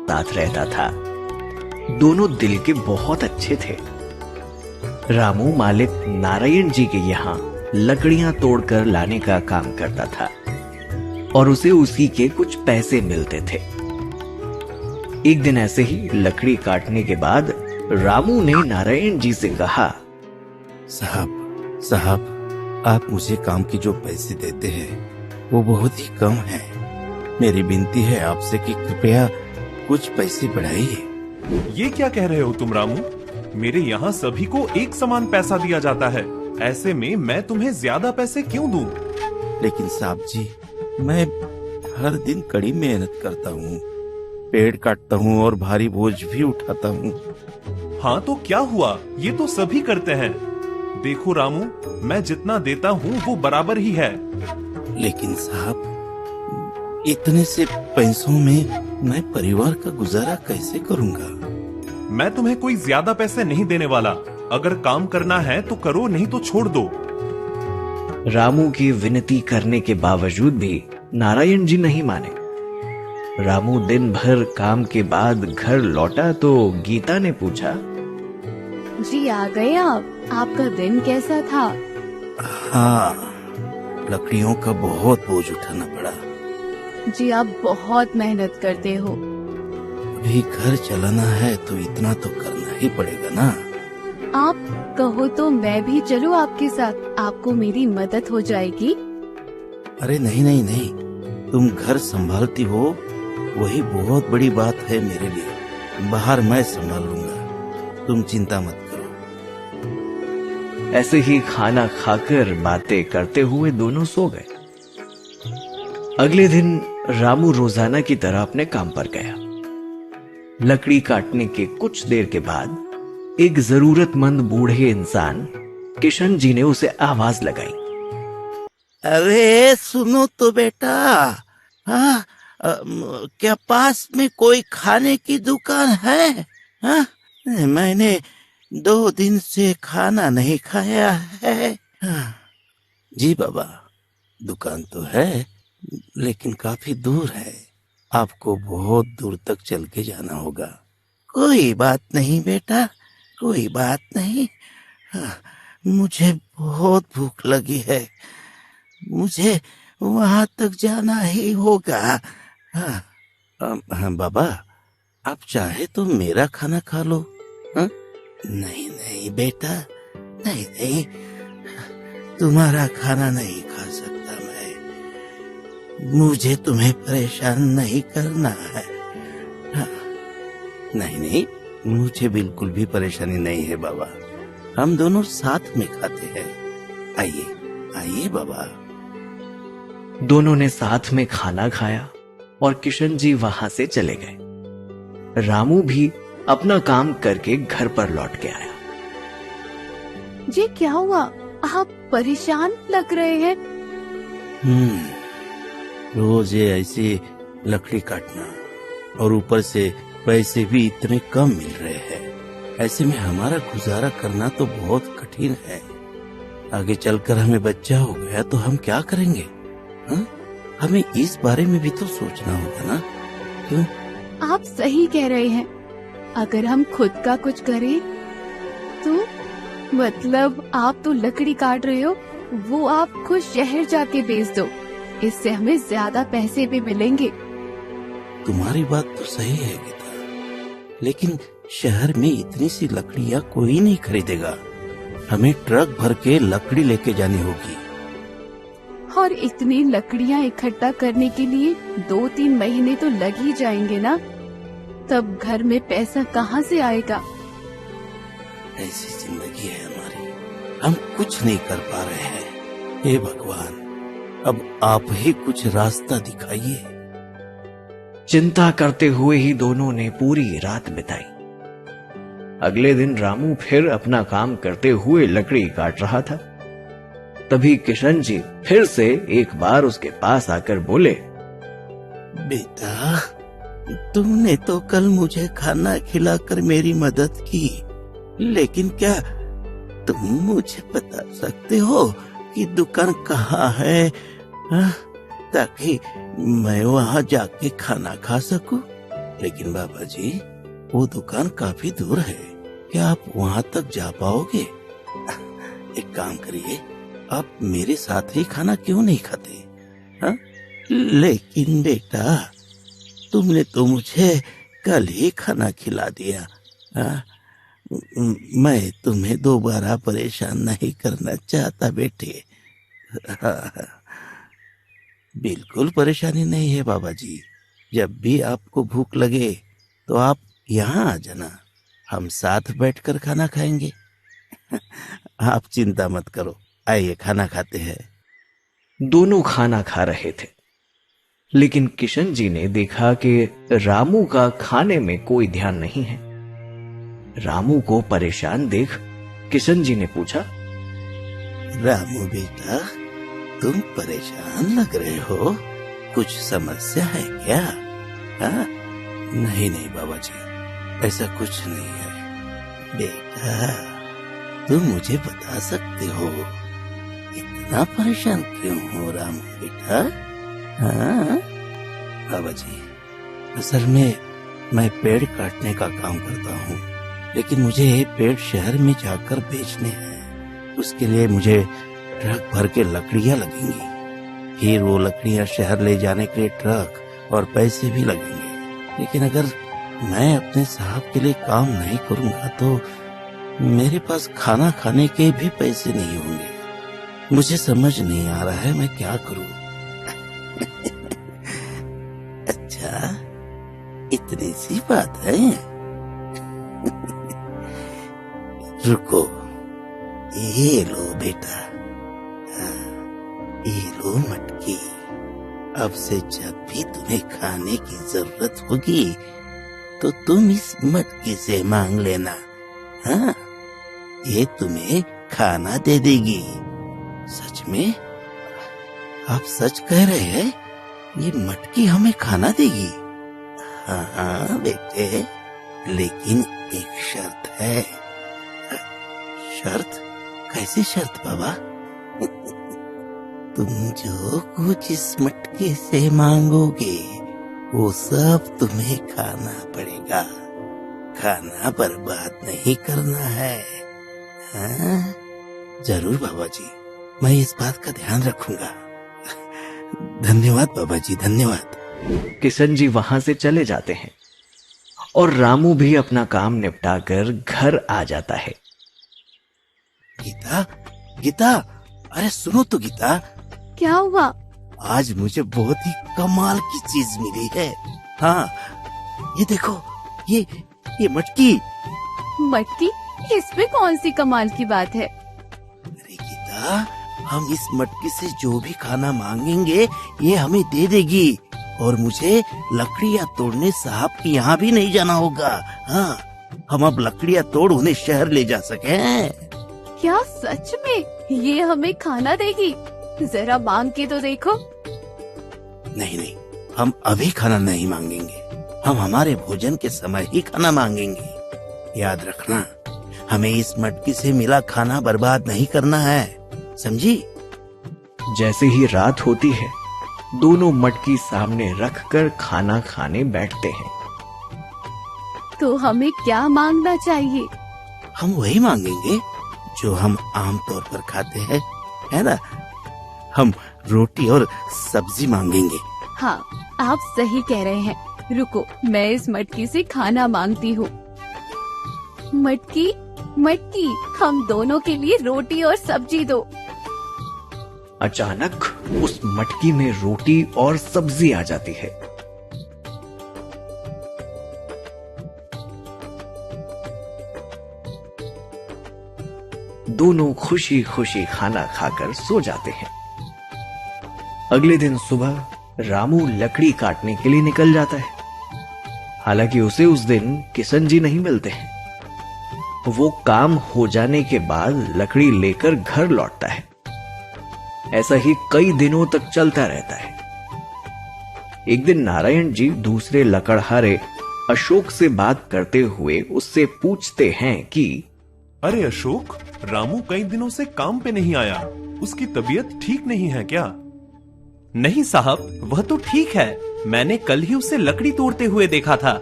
साथ रहता था। दोनों दिल के बहुत अच्छे थे। रामू मालिक नारायण जी के यहाँ लकड़ियां तोड़कर लाने का काम करता था और उसे उसी के कुछ पैसे मिलते थे। एक दिन ऐसे ही लकड़ी काटने के बाद रामू ने नारायण जी से कहा, साहब आप मुझे काम के जो पैसे देते हैं वो बहुत ही कम है। मेरी विनती है आपसे कि कृपया कुछ पैसे बढ़ाइए। ये क्या कह रहे हो तुम रामू? मेरे यहाँ सभी को एक समान पैसा दिया जाता है, ऐसे में मैं तुम्हें ज्यादा पैसे क्यों दूं? लेकिन साहब जी, मैं हर दिन कड़ी मेहनत करता हूँ, पेड़ काटता हूँ और भारी बोझ भी उठाता हूँ। हाँ तो क्या हुआ, ये तो सभी करते हैं। देखो रामू, मैं जितना देता हूँ वो बराबर ही है। लेकिन साहब, इतने से पैसों में मैं परिवार का गुजारा कैसे करूँगा? मैं तुम्हें कोई ज्यादा पैसे नहीं देने वाला। अगर काम करना है तो करो, नहीं तो छोड़ दो। रामू की विनती करने के बावजूद भी नारायण जी नहीं माने। रामू दिन भर काम के बाद घर लौटा तो गीता ने पूछा, जी आ गए आप? आपका दिन कैसा था? हाँ, लकड़ियों का बहुत बोझ उठाना पड़ा। जी आप बहुत मेहनत करते हो। अभी घर चलाना है तो इतना तो करना ही पड़ेगा ना। आप कहो तो मैं भी चलूं आपके साथ, आपको मेरी मदद हो जाएगी। अरे नहीं, तुम घर संभालती हो वही बहुत बड़ी बात है मेरे लिए। बाहर मैं संभाल लूंगा, तुम चिंता मत करो। ऐसे ही खाना खाकर बातें करते हुए दोनों सो गए। अगले दिन रामू रोजाना की तरह अपने काम पर गया। लकड़ी काटने के कुछ देर के बाद एक जरूरतमंद बूढ़े इंसान किशन जी ने उसे आवाज लगाई, अरे सुनो तो बेटा, हाँ, क्या पास में कोई खाने की दुकान है? हाँ, मैंने 2 दिन से खाना नहीं खाया है। हाँ, जी बाबा, दुकान तो है लेकिन काफी दूर है, आपको बहुत दूर तक चल के जाना होगा। कोई बात नहीं बेटा, कोई बात नहीं। हाँ, मुझे बहुत भूख लगी है, मुझे वहां तक जाना ही होगा। हाँ, हाँ बाबा, आप चाहे तो मेरा खाना खा लो। हाँ? नहीं बेटा, नहीं, तुम्हारा खाना नहीं खा सकता मैं। मुझे तुम्हें परेशान नहीं करना है। हाँ, नहीं, मुझे बिल्कुल भी परेशानी नहीं है बाबा, हम दोनों साथ में खाते हैं। आइए बाबा। दोनों ने साथ में खाना खाया और किशन जी वहां से चले गए। रामू भी अपना काम करके घर पर लौट के आया। जी क्या हुआ, आप परेशान लग रहे हैं? रोज ये ऐसे लकड़ी काटना और ऊपर से पैसे भी इतने कम मिल रहे हैं, ऐसे में हमारा गुजारा करना तो बहुत कठिन है। आगे चलकर हमें बच्चा हो गया तो हम क्या करेंगे? हा? हमें इस बारे में भी तो सोचना होगा ना। क्यों? आप सही कह रहे हैं। अगर हम खुद का कुछ करें तो मतलब आप तो लकड़ी काट रहे हो, वो आप खुद शहर जाके बेच दो, इससे हमें ज्यादा पैसे भी मिलेंगे। तुम्हारी बात तो सही है गीता, लेकिन शहर में इतनी सी लकड़ियाँ कोई नहीं खरीदेगा। हमें ट्रक भर के लकड़ी लेके जानी होगी। और इतनी लकड़ियाँ इकट्ठा करने के लिए 2-3 महीने तो लग ही जाएंगे ना, तब घर में पैसा कहाँ से आएगा? ऐसी जिंदगी है हमारी, हम कुछ नहीं कर पा रहे हैं। हे भगवान, अब आप ही कुछ रास्ता दिखाइए। चिंता करते हुए ही दोनों ने पूरी रात बिताई। अगले दिन रामू फिर अपना काम करते हुए लकड़ी काट रहा था। तभी किशन जी फिर से एक बार उसके पास आकर बोले, बेटा, तुमने तो कल मुझे खाना खिलाकर मेरी मदद की, लेकिन क्या तुम मुझे बता सकते हो कि दुकान कहाँ है? ताकि मैं वहाँ जाके खाना खा सकूं। लेकिन बाबा जी, वो दुकान काफी दूर है, क्या आप वहाँ तक जा पाओगे? एक काम करिए, आप मेरे साथ ही खाना क्यों नहीं खाते? हाँ? लेकिन बेटा, तुमने तो मुझे कल ही खाना खिला दिया। हाँ? मैं तुम्हें दोबारा परेशान नहीं करना चाहता बेटे। हाँ, बिल्कुल परेशानी नहीं है बाबा जी। जब भी आपको भूख लगे तो आप यहाँ आ जाना, हम साथ बैठकर खाना खाएंगे। आप चिंता मत करो, आइए खाना खाते हैं। दोनों खाना खा रहे थे, लेकिन किशन जी ने देखा कि रामू का खाने में कोई ध्यान नहीं है। रामू को परेशान देख किशन जी ने पूछा, रामू बेटा, तुम परेशान लग रहे हो, कुछ समस्या है क्या? हाँ? नहीं नहीं बाबा जी, ऐसा कुछ नहीं है। बेटा, तुम मुझे बता सकते हो इतना परेशान क्यों हो रामू बेटा? हाँ? बाबा जी, असल में मैं पेड़ काटने का काम करता हूँ, लेकिन मुझे ये पेड़ शहर में जाकर बेचने हैं। उसके लिए मुझे ट्रक भर के लकड़ियाँ लगेंगी, फिर वो लकड़ियाँ शहर ले जाने के लिए ट्रक और पैसे भी लगेंगे। लेकिन अगर मैं अपने साहब के लिए काम नहीं करूँगा तो मेरे पास खाना खाने के भी पैसे नहीं होंगे। मुझे समझ नहीं आ रहा है मैं क्या करूँ। अच्छा, इतनी सी बात है। रुको, ये लो बेटा, ये लो मटकी। अब से जब भी तुम्हें खाने की जरूरत होगी तो तुम इस मटकी से मांग लेना। हाँ, ये तुम्हें खाना दे देगी। सच में? आप सच कह रहे हैं? ये मटकी हमें खाना देगी? हाँ हाँ बेटे, लेकिन एक शर्त है। शर्त? कैसी शर्त बाबा? तुम जो कुछ इस मटकी से मांगोगे वो सब तुम्हें खाना पड़ेगा। खाना बर्बाद नहीं करना है। हाँ? जरूर बाबा जी, मैं इस बात का ध्यान रखूंगा। धन्यवाद बाबा जी, धन्यवाद। किशन जी वहां से चले जाते हैं और रामू भी अपना काम निपटाकर घर आ जाता है। गीता, गीता, अरे सुनो तो गीता, क्या हुआ? आज मुझे बहुत ही कमाल की चीज मिली है। हाँ, ये देखो, ये मटकी। मटकी? इसमें कौन सी कमाल की बात है? अरे गीता, हम इस मटकी से जो भी खाना मांगेंगे ये हमें दे देगी और मुझे लकड़ियाँ तोड़ने साहब के यहाँ भी नहीं जाना होगा। हाँ, हम अब लकड़ियाँ तोड़ उन्हें शहर ले जा सके। क्या सच में ये हमें खाना देगी? जरा मांग के तो देखो। नहीं नहीं, हम अभी खाना नहीं मांगेंगे, हम हमारे भोजन के समय ही खाना मांगेंगे। याद रखना, हमें इस मटकी से मिला खाना बर्बाद नहीं करना है, समझी? जैसे ही रात होती है, दोनों मटकी सामने रखकर खाना खाने बैठते हैं। तो हमें क्या मांगना चाहिए? हम वही मांगेंगे जो हम आमतौर पर खाते हैं, है ना? हम रोटी और सब्जी मांगेंगे। हाँ, आप सही कह रहे हैं। रुको, मैं इस मटकी से खाना मांगती हूँ। मटकी, मटकी, हम दोनों के लिए रोटी और सब्जी दो। अचानक उस मटकी में रोटी और सब्जी आ जाती है। दोनों खुशी खुशी खाना खाकर सो जाते हैं। अगले दिन सुबह रामू लकड़ी काटने के लिए निकल जाता है। हालांकि उसे उस दिन किशन जी नहीं मिलते हैं। वो काम हो जाने के बाद लकड़ी लेकर घर लौटता है। ऐसा ही कई दिनों तक चलता रहता है। एक दिन नारायण जी दूसरे लकड़हारे अशोक से बात करते हुए उससे पूछते हैं कि अरे अशोक, रामू कई दिनों से काम पे नहीं आया, उसकी तबीयत ठीक नहीं है क्या? नहीं साहब, वह तो ठीक है। मैंने कल ही उसे लकड़ी तोड़ते हुए देखा था।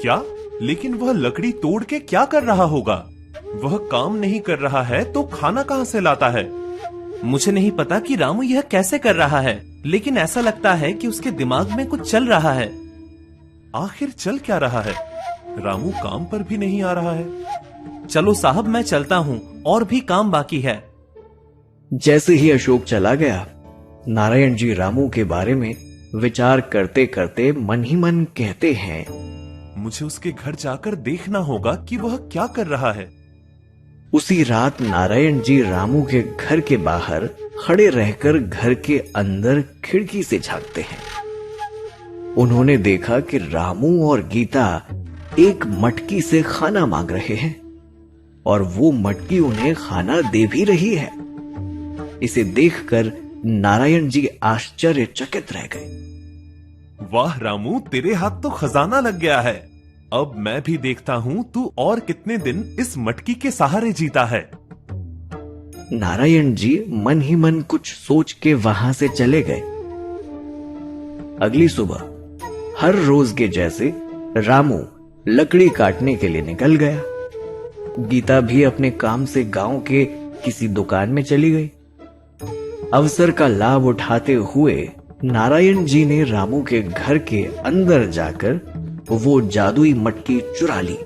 क्या? लेकिन वह लकड़ी तोड़ के क्या कर रहा होगा? वह काम नहीं कर रहा है तो खाना कहाँ से लाता है? मुझे नहीं पता कि रामू यह कैसे कर रहा है, लेकिन ऐसा लगता है कि उसके दिमाग में कुछ चल रहा है। आखिर चल क्या रहा है? रामू काम पर भी नहीं आ रहा है। चलो साहब, मैं चलता हूँ, और भी काम बाकी है। जैसे ही अशोक चला गया, नारायण जी रामू के बारे में विचार करते करते मन ही मन कहते हैं, मुझे उसके घर जाकर देखना होगा कि वह क्या कर रहा है। उसी रात नारायण जी रामू के घर के बाहर खड़े रहकर घर के अंदर खिड़की से झांकते हैं। उन्होंने देखा कि रामू और गीता एक मटकी से खाना मांग रहे हैं और वो मटकी उन्हें खाना दे भी रही है। इसे देखकर नारायण जी आश्चर्यचकित रह गए। वाह रामू, तेरे हाथ तो खजाना लग गया है। अब मैं भी देखता हूँ तू और कितने दिन इस मटकी के सहारे जीता है। नारायण जी मन ही मन कुछ सोच के वहां से चले गए। अगली सुबह हर रोज के जैसे रामू लकड़ी काटने के लिए निकल गया। गीता भी अपने काम से गांव के किसी दुकान में चली गई। अवसर का लाभ उठाते हुए नारायण जी ने रामू के घर के अंदर जाकर वो जादुई मटकी चुरा ली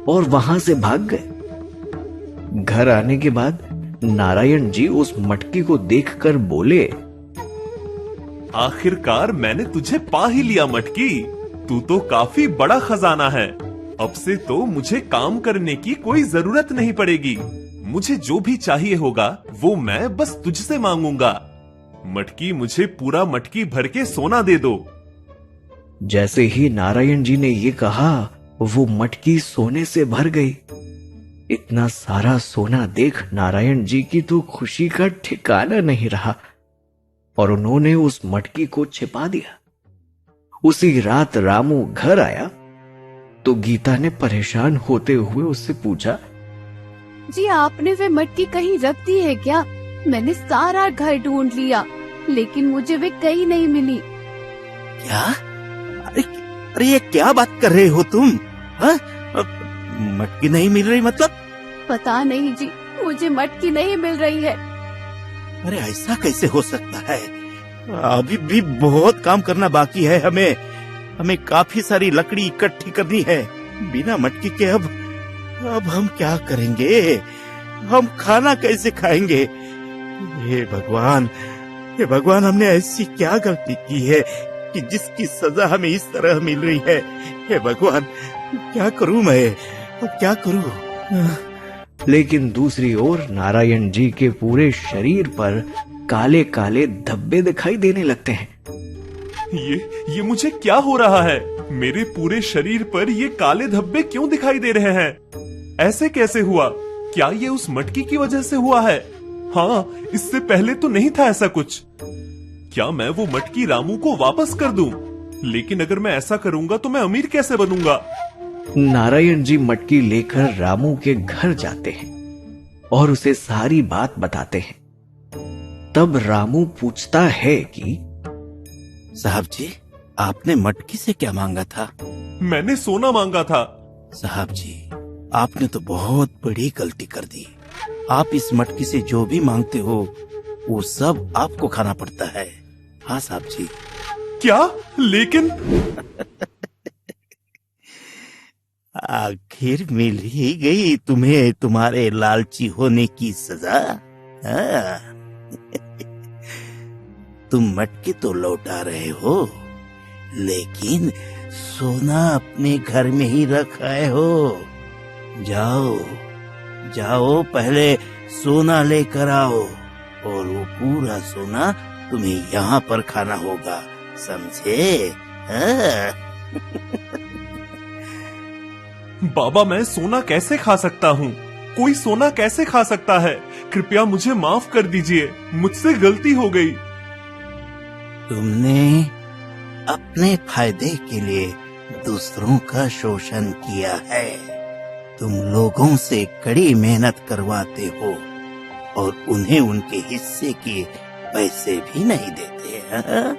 और वहां से भाग गए। घर आने के बाद नारायण जी उस मटकी को देखकर बोले, आखिरकार मैंने तुझे पा ही लिया मटकी। तू तो काफी बड़ा खजाना है। अब से तो मुझे काम करने की कोई जरूरत नहीं पड़ेगी। मुझे जो भी चाहिए होगा वो मैं बस तुझसे मांगूंगा। मटकी मुझे पूरा मटकी भर के सोना दे दो। जैसे ही नारायण जी ने ये कहा, वो मटकी सोने से भर गई। इतना सारा सोना देख नारायण जी की तो खुशी का ठिकाना नहीं रहा और उन्होंने उस मटकी को छिपा दिया। उसी रात रामू घर आया तो गीता ने परेशान होते हुए उससे पूछा, जी आपने वे मटकी कहीं रख दी है क्या? मैंने सारा घर ढूंढ लिया लेकिन मुझे वे कहीं नहीं मिली। क्या? अरे ये क्या बात कर रहे हो तुम? हाँ? मटकी नहीं मिल रही मतलब? पता नहीं जी, मुझे मटकी नहीं मिल रही है। अरे ऐसा कैसे हो सकता है? अभी भी बहुत काम करना बाकी है। हमें काफी सारी लकड़ी इकट्ठी करनी है। बिना मटकी के अब हम क्या करेंगे? हम खाना कैसे खाएंगे? हे भगवान, हमने ऐसी क्या गलती की है कि जिसकी सजा हमें इस तरह मिल रही है? हे भगवान, क्या करूं मैं? अब क्या करूं? लेकिन दूसरी ओर नारायण जी के पूरे शरीर पर काले काले धब्बे दिखाई देने लगते हैं। ये मुझे क्या हो रहा है? मेरे पूरे शरीर पर ये काले धब्बे क्यों दिखाई दे रहे हैं? ऐसे कैसे हुआ? क्या ये उस मटकी की वजह से हुआ है? हाँ, इससे पहले तो नहीं था ऐसा कुछ। क्या मैं वो मटकी रामू को वापस कर दूं? लेकिन अगर मैं ऐसा करूंगा तो मैं अमीर कैसे बनूंगा? नारायण जी मटकी लेकर रामू के घर जाते हैं और उसे सारी बात बताते हैं। तब रामू पूछता है कि साहब जी, आपने मटकी से क्या मांगा था? मैंने सोना मांगा था। साहब जी, आपने तो बहुत बड़ी गलती कर दी। आप इस मटकी से जो भी मांगते हो वो सब आपको खाना पड़ता है। हाँ साहब जी। क्या? लेकिन आखिर मिल ही गई तुम्हें तुम्हारे लालची होने की सजा। हाँ। तुम मटकी तो लौटा रहे हो, लेकिन सोना अपने घर में ही रख आए हो। जाओ पहले सोना लेकर आओ और वो पूरा सोना तुम्हें यहाँ पर खाना होगा, समझे? हाँ? बाबा, मैं सोना कैसे खा सकता हूँ? कोई सोना कैसे खा सकता है? कृपया मुझे माफ कर दीजिए, मुझसे गलती हो गई। तुमने अपने फायदे के लिए दूसरों का शोषण किया है। तुम लोगों से कड़ी मेहनत करवाते हो और उन्हें उनके हिस्से के पैसे भी नहीं देते। हाँ?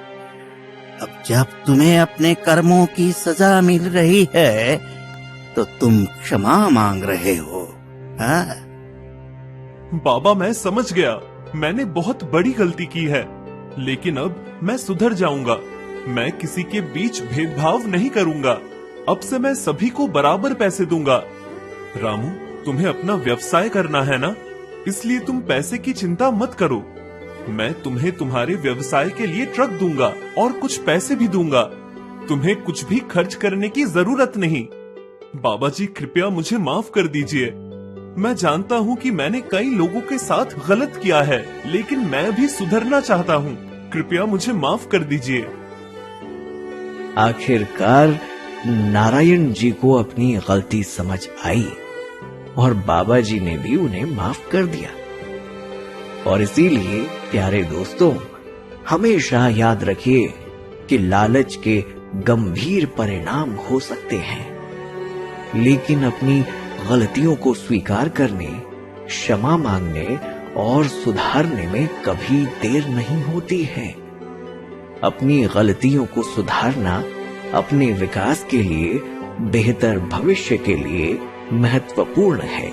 अब जब तुम्हें अपने कर्मों की सजा मिल रही है तो तुम क्षमा मांग रहे हो। हाँ? बाबा मैं समझ गया, मैंने बहुत बड़ी गलती की है, लेकिन अब मैं सुधर जाऊंगा। मैं किसी के बीच भेदभाव नहीं करूंगा। अब से मैं सभी को बराबर पैसे दूंगा। रामू, तुम्हें अपना व्यवसाय करना है ना, इसलिए तुम पैसे की चिंता मत करो। मैं तुम्हें तुम्हारे व्यवसाय के लिए ट्रक दूंगा और कुछ पैसे भी दूंगा। तुम्हें कुछ भी खर्च करने की जरूरत नहीं। बाबा जी कृपया मुझे माफ कर दीजिए। मैं जानता हूँ कि मैंने कई लोगों के साथ गलत किया है, लेकिन मैं भी सुधरना चाहता हूँ। कृपया मुझे माफ कर दीजिए। आखिरकार नारायण जी को अपनी गलती समझ आई और बाबा जी ने भी उन्हें माफ कर दिया। और इसीलिए प्यारे दोस्तों, हमेशा याद रखिए कि लालच के गंभीर परिणाम हो सकते हैं, लेकिन अपनी गलतियों को स्वीकार करने, क्षमा मांगने और सुधारने में कभी देर नहीं होती है। अपनी गलतियों को सुधारना अपने विकास के लिए, बेहतर भविष्य के लिए महत्वपूर्ण है।